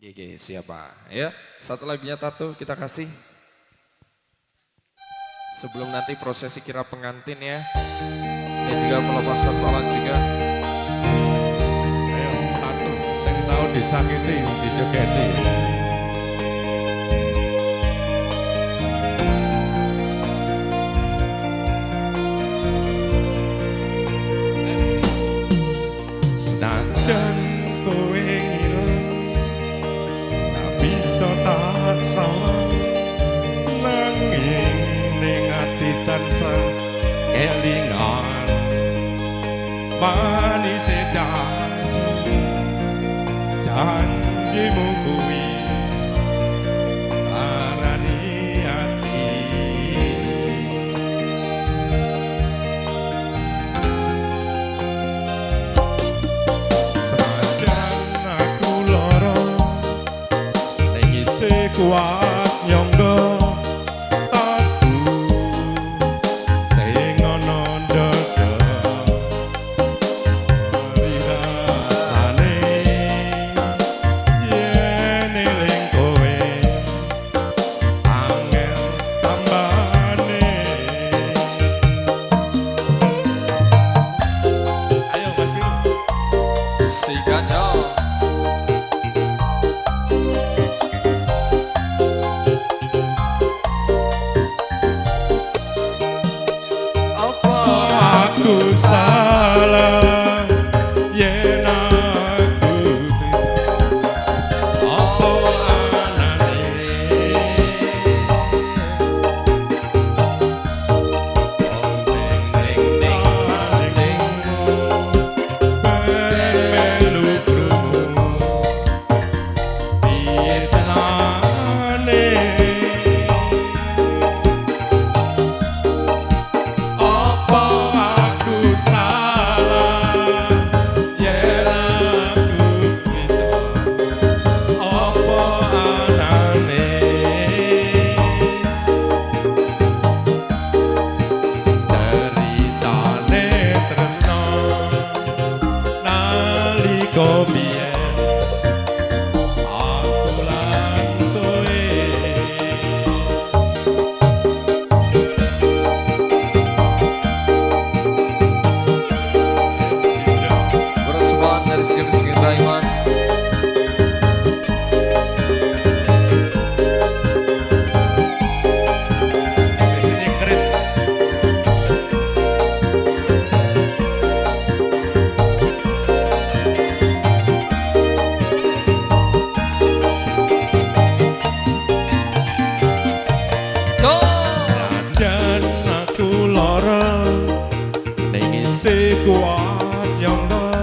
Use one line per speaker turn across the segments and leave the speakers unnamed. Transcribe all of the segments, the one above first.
GG siapa? Ya, satu lagunya Tato kita kasih. Sebelum nanti prosesi kira pengantin ya. Dan juga pelepasan palang juga.
Ayo Tato, sing tau disakiti, dijogeti. Senajan kowe ngilang, tak bisa tak salah, nanging ning ati tansah kelingan. Manise janjimu kuwi arani ati. Senajan aku lara ning isih kuat nyangga tabu sing ana ndada rasane yen eling kowe angel tambane. Ayo Mas Biro.
Si Ganjal.
Aku salah yen aku apa anane sing salingmu melu krungu piye tenane. Apa aku salah yen aku krito apa anane ceritane tresno nalika biyen aku lan kowe.
Persembahan dari segi Taiwan.
Di sini keris. Senajan aku lara ning isih kuat nyangga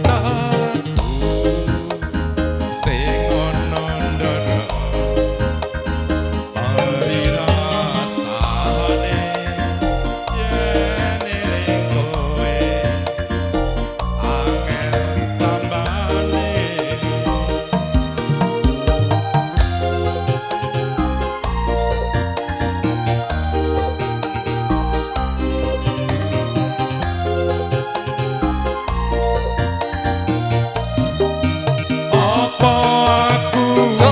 tabu sing ana ndada ari rasane yen eling kowe angel tambane. Apa aku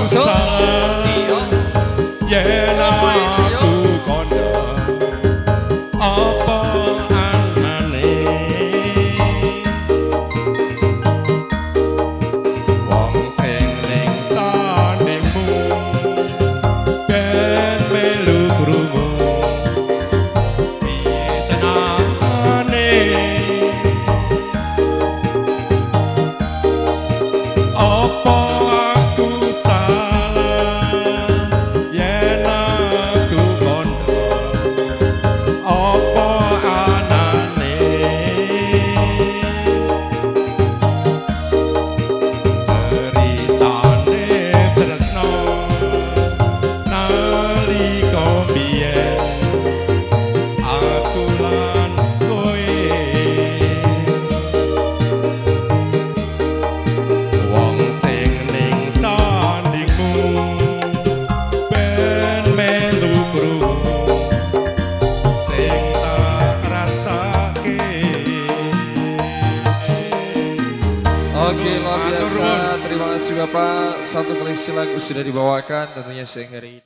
salah yen aku kondo apa anane wong sing ning sandingmu ben melu krungu piye tenane. Apa aku salah yen aku kondo apa anane ceritane tresno nalika biyen aku lan kowe. Wong sing ning sandingmu ben melu krungu sing tak rasake.
Oke, luar biasa. Terima kasih Bapak. satu koleksi lagu sudah dibawakan tentunya siang hari ini.